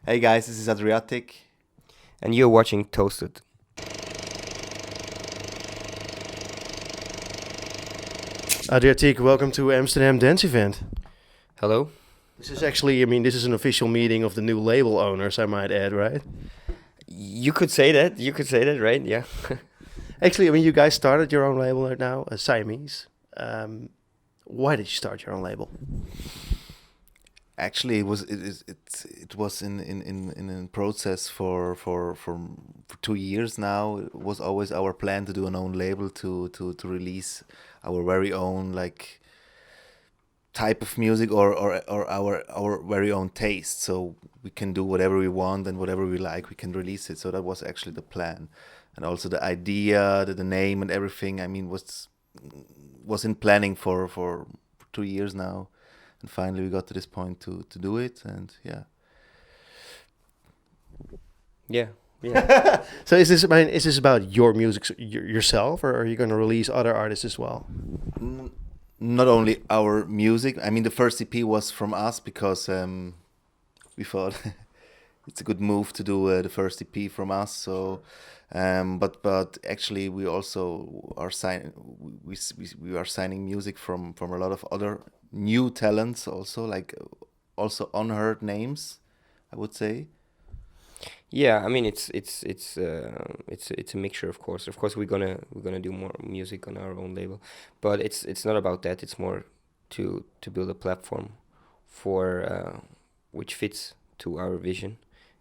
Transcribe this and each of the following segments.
Hey guys, this is Adriatique. And you're watching Toasted. Adriatique, welcome to Amsterdam Dance Event. Hello? This is actually, this is an official meeting of the new label owners, I might add, right? You could say that. You could say that, right? Yeah. Actually, you guys started your own label right now, Siamese. Why did you start your own label? Actually, it was in a process for 2 years now. It was always our plan to do an own label to release our very own like type of music or our very own taste. So we can do whatever we want and whatever we like, we can release it. So that was actually the plan, and also the idea, the name and everything. Was in planning for 2 years now. And finally, we got to this point to do it, and yeah. Yeah. Yeah. So is this about your music yourself, or are you going to release other artists as well? Not only our music. I mean, the first EP was from us because we thought it's a good move to do the first EP from us. So, but actually, we also are we are signing music from a lot of other new talents also, like also unheard names, I would say. Yeah, I mean it's a mixture, of course. Of course we're gonna do more music on our own label. But it's not about that. It's more to build a platform for which fits to our vision,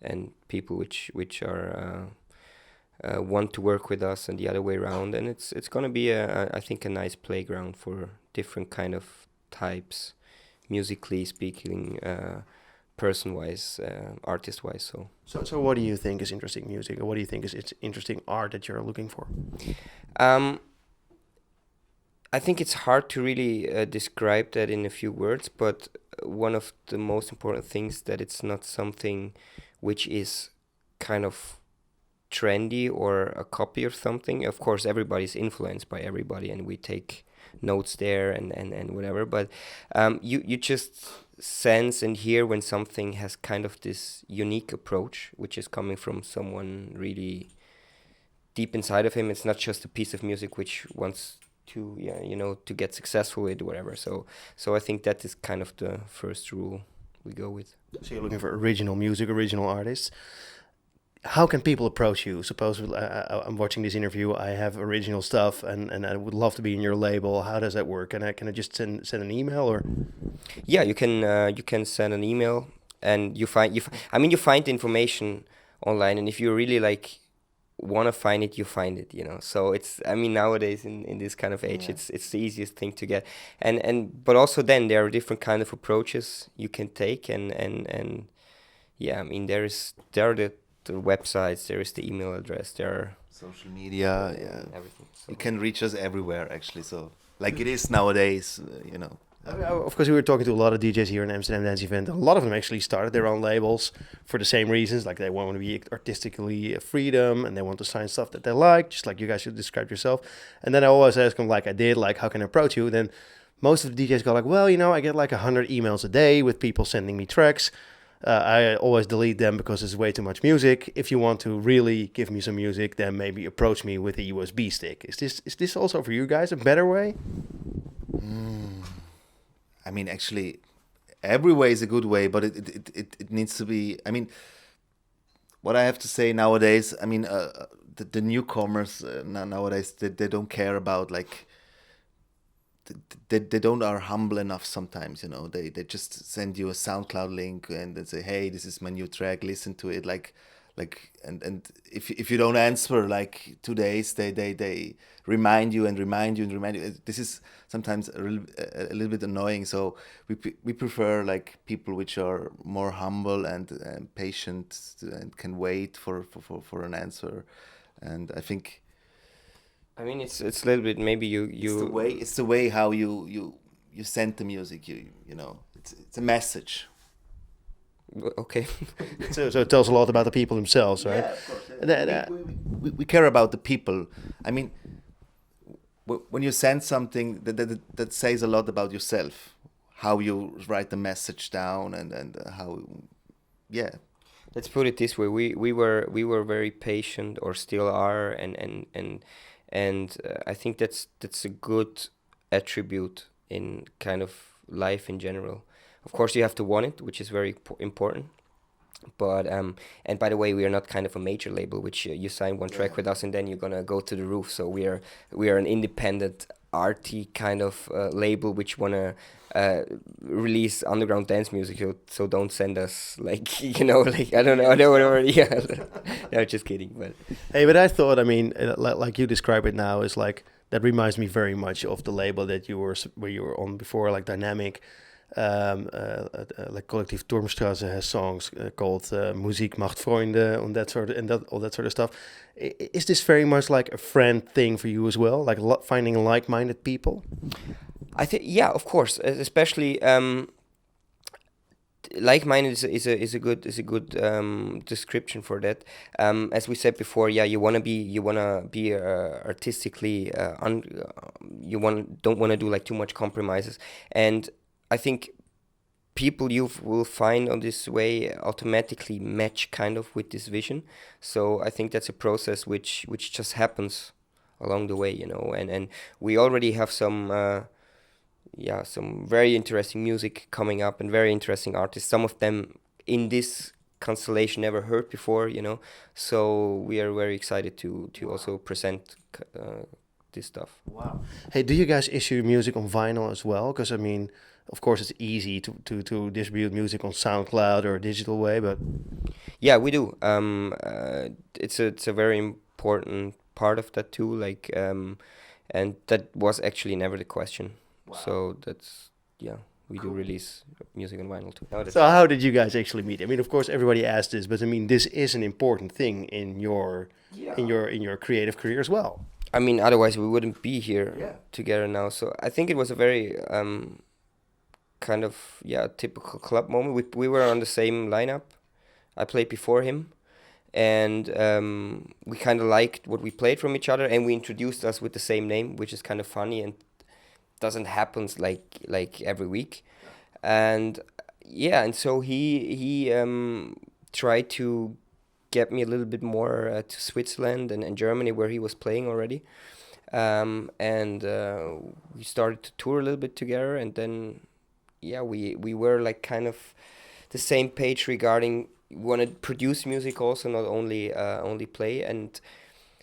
and people which are want to work with us, and the other way around. And it's gonna be I think a nice playground for different kind of types, musically speaking, person-wise, artist-wise. So what do you think is interesting music, or what do you think is it's interesting art that you're looking for? Um, I think it's hard to really describe that in a few words, but one of the most important things that it's not something which is kind of trendy or a copy of something. Of course, everybody's influenced by everybody, and we take notes there and whatever. But you just sense and hear when something has kind of this unique approach, which is coming from someone really deep inside of him. It's not just a piece of music which wants to, yeah, to get successful with whatever. So I think that is kind of the first rule we go with. So you're looking for original music, original artists. How can people approach you? Suppose I'm watching this interview, I have original stuff, and I would love to be in your label. How does that work? Can I just send an email, or? Yeah, you can send an email, and you find information online, and if you really like want to find it, you find it. So it's, nowadays in this kind of age, Yeah. it's the easiest thing to get. But also then there are different kind of approaches you can take, and yeah, there are the websites, there is the email address, there are Social media, yeah. everything. So You can reach us everywhere, actually. So, like it is nowadays, you know. Of course, we were talking to a lot of DJs here in Amsterdam Dance Event. A lot of them actually started their own labels for the same reasons. Like they want to be artistically freedom, and they want to sign stuff that they like, just like you guys should describe yourself. And then I always ask them, like I did, like how can I approach you? Then most of the DJs go like, well, I get like 100 emails a day with people sending me tracks. I always delete them because it's way too much music. If you want to really give me some music, then maybe approach me with a USB stick. Is this also for you guys a better way? I mean, actually, every way is a good way, but it needs to be. I mean, what I have to say nowadays, the newcomers nowadays, they don't care about like they don't are humble enough sometimes, they just send you a SoundCloud link and they say, hey, this is my new track, listen to it, and if you don't answer like 2 days, they remind you and remind you and remind you. This is sometimes a little bit annoying, so we prefer like people which are more humble and patient and can wait for an answer. And I think it's a little bit, maybe it's the way how you send the music. It's a message. okay. So it tells a lot about the people themselves, right? Yeah, of course. And that- We care about the people. I mean, when you send something that says a lot about yourself, how you write the message down, and how, yeah. Let's put it this way: we were very patient, or still are, and I think that's a good attribute in kind of life in general. Of course, you have to want it, which is very important. But and by the way, we are not kind of a major label, which you sign one track with us and then you're gonna go to the roof. So we are an independent arty kind of label which wanna release underground dance music. So don't send us like like I don't know, whatever. Yeah, no, just kidding. But Hey, but I thought, I mean, like you describe it now, is like that reminds me very much of the label that where you were on before, like Dynamic. Like Collectief Turmstrasse has songs called Muziek macht Freunde and that sort of, and that all that sort of stuff. Is this very much like a friend thing for you as well, like finding like-minded people? I think, yeah, of course, especially like-minded is a good description for that. As we said before, yeah, you wanna be artistically don't wanna do like too much compromises, and I think people you will find on this way automatically match kind of with this vision. So I think that's a process which just happens along the way, and we already have some very interesting music coming up and very interesting artists. Some of them in this constellation never heard before, So we are very excited to also present this stuff. Wow. Hey, do you guys issue music on vinyl as well? Because I mean, of course, it's easy to distribute music on SoundCloud or a digital way, but Yeah, we do. It's a very important part of that too. Like, and that was actually never the question. Wow. So that's we do release music on vinyl too. So how did you guys actually meet? I mean, of course, everybody asked this, but I mean, this is an important thing in your creative career as well. I mean, otherwise we wouldn't be here together now. So I think it was a very kind of typical club moment. We were on the same lineup. I played before him, and we kind of liked what we played from each other, and we introduced us with the same name, which is kind of funny and doesn't happen like every week. And and so he tried to get me a little bit more to Switzerland and Germany, where he was playing already. And we started to tour a little bit together, and then we were like kind of the same page regarding we want to produce music also, not only play. And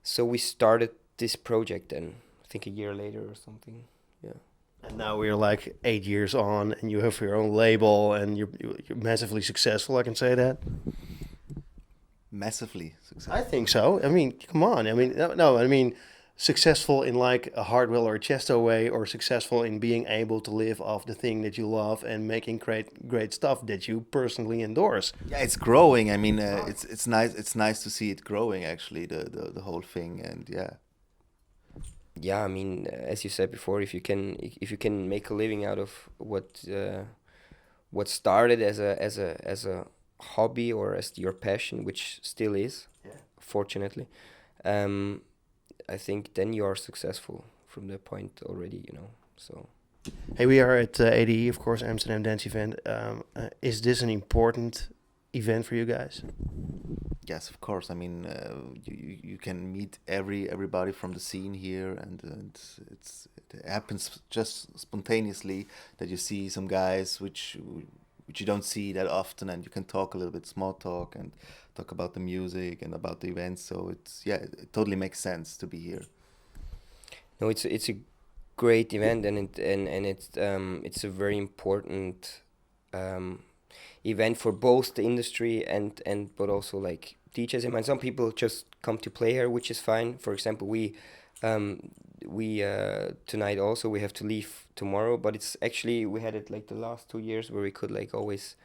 so we started this project, and I think a year later or something. Yeah. And now we're like 8 years on, and you have your own label, and you're massively successful. I can say that. Massively successful. I think so. I mean, come on. I mean, no. I mean, successful in like a Hardwell or a Chesto way, or successful in being able to live off the thing that you love and making great stuff that you personally endorse. Yeah, it's growing. I mean, it's nice. It's nice to see it growing. Actually, the whole thing, and yeah. Yeah, I mean, as you said before, if you can make a living out of what started as a hobby or as your passion, which still is, fortunately, I think then you are successful from that point already, So. Hey, we are at ADE, of course, Amsterdam Dance Event. Is this an important event for you guys? Yes, of course. I mean, you can meet everybody from the scene here, and it happens just spontaneously that you see some guys which you don't see that often, and you can talk a little bit, small talk, and talk about the music and about the events. So it totally makes sense to be here. No, it's a great event, and it's a very important event for both the industry and but also like DJs. I mean, some people just come to play here, which is fine. For example, we tonight also we have to leave tomorrow, but it's actually we had it like the last 2 years where we could like always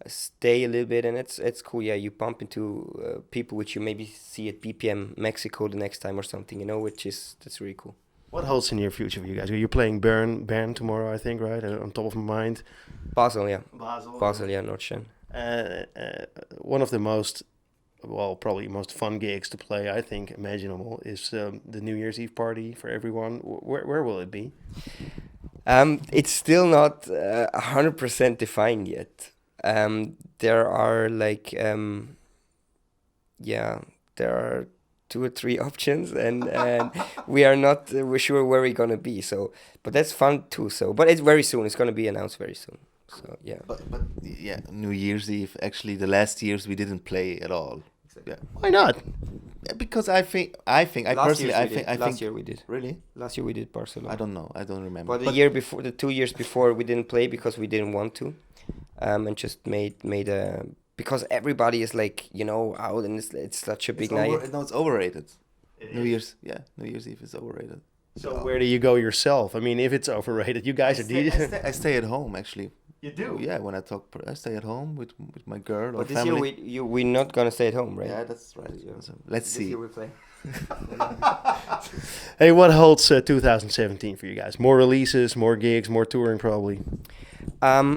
stay a little bit, and it's cool. Yeah, you bump into people which you maybe see at BPM Mexico the next time or something, that's really cool. What holds in your future for you guys? You're playing Bern tomorrow, I think, right? On top of my mind. Basel, yeah. Basel, yeah, Nordstein. One of the probably most fun gigs to play, I think, imaginable, is the New Year's Eve party for everyone. Where will it be? It's still not 100% defined yet. there are like yeah, there are 2 or 3 options, and we are not we're sure where we're gonna be. So, but that's fun too. So, but it's very soon. It's gonna be announced very soon. So yeah. But yeah, New Year's Eve. Actually, the last years we didn't play at all. Yeah, Why not? because I personally, I Last think year we did. really. Last year we did Barcelona. I don't know. I don't remember. But the year before, the 2 years before, we didn't play because we didn't want to, and just made a because everybody is like out, and it's such a big night. No, it's overrated. New Year's Eve is overrated. So where do you go yourself? I mean, if it's overrated, you guys are DJs. I stay at home actually. You do? Yeah, when I I stay at home with my girl or But this family. year we're not gonna stay at home, right? Yeah, that's right. Yeah. So, let's This see. year we play. Hey, what holds 2017 for you guys? More releases, more gigs, more touring, probably. Yeah,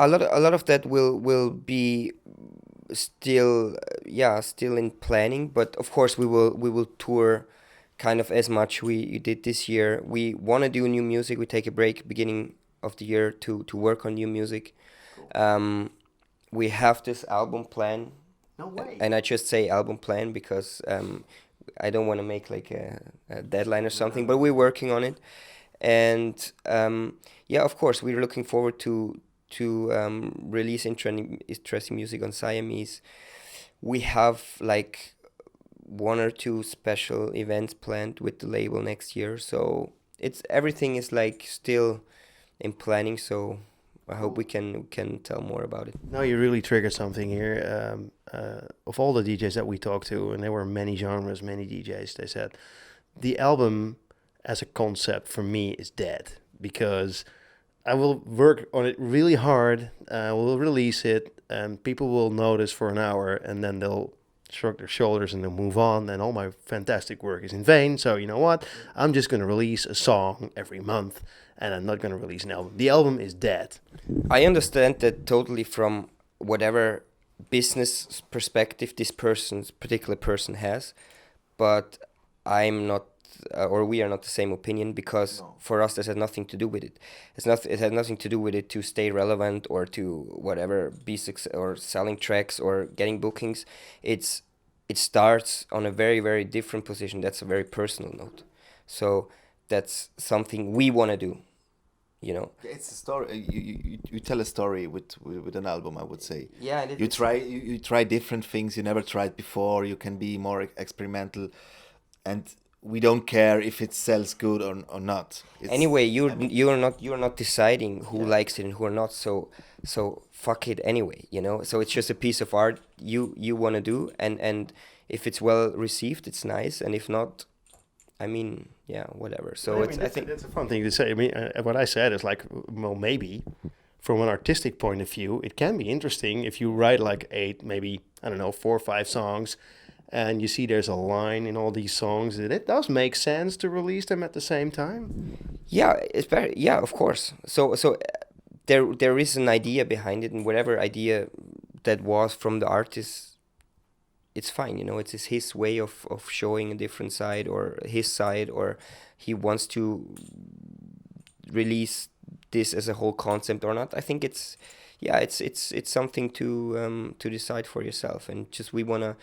a lot of that will be still in planning, but of course we will tour kind of as much we did this year. We want to do new music. We take a break beginning of the year to work on new music. We have this album plan. No way. And I just say album plan because I don't want to make like a deadline or something, but we're working on it. And yeah, of course, we're looking forward to release interesting music on Siamese. We have like 1 or 2 special events planned with the label next year. So everything is like still in planning. So I hope we can tell more about it. No, you really triggered something here. Of all the DJs that we talked to, and there were many genres, many DJs, they said the album as a concept for me is dead because I will work on it really hard. We'll release it, and people will notice for an hour, and then they'll shrug their shoulders and they'll move on. And all my fantastic work is in vain. So you know what? I'm just going to release a song every month, and I'm not going to release an album. The album is dead. I understand that totally from whatever business perspective this particular person has, but I'm not, or we are not the same opinion because for us this has nothing to do with it. It has nothing to do with it to stay relevant or to whatever be success or selling tracks or getting bookings. It starts on a very, very different position. That's a very personal note. So that's something we want to do. It's a story. You tell a story with an album, I would say. Yeah, You try different things you never tried before. You can be more experimental, and we don't care if it sells good or not. Anyway, you're not deciding who likes it and who are not. So fuck it anyway. So it's just a piece of art you want to do, and if it's well received, it's nice, and if not, I mean, yeah, whatever. So I think that's a fun thing to say. I mean, what I said is like, well, maybe from an artistic point of view, it can be interesting if you write like 8, maybe, I don't know, 4 or 5 songs, and you see there's a line in all these songs, and it does make sense to release them at the same time. Yeah, it's better. Yeah, of course. So there is an idea behind it, and whatever idea that was from the artist, it's fine, it's his way of showing a different side or his side, or he wants to release this as a whole concept or not. I think it's something to decide for yourself, and just we wanna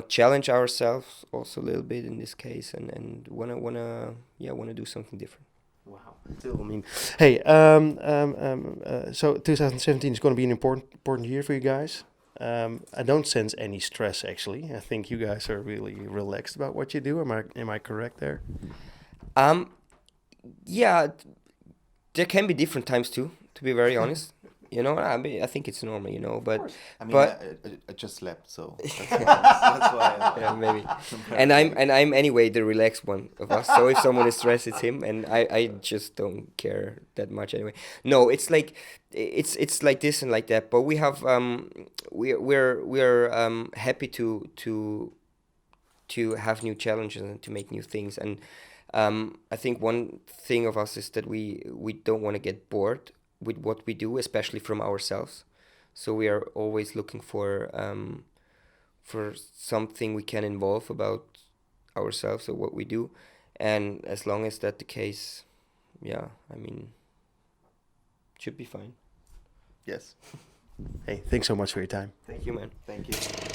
challenge ourselves also a little bit in this case, and wanna do something different. Wow. Still, I mean, hey, so 2017 is going to be an important year for you guys. I don't sense any stress actually. I think you guys are really relaxed about what you do. Am I correct there? Yeah, there can be different times too, to be very honest. I mean, I think it's normal, but I mean, but I just slept, so that's why. yeah, maybe. And I'm anyway the relaxed one of us. So if someone is stressed, it's him, and I just don't care that much anyway. No, it's like it's like this and like that. But we have we're happy to have new challenges and to make new things. And I think one thing of us is that we don't want to get bored with what we do, especially from ourselves. So we are always looking for something we can involve about ourselves or what we do. And as long as that's the case, yeah, I mean, should be fine. Yes. Hey, thanks so much for your time. Thank you, man. Thank you.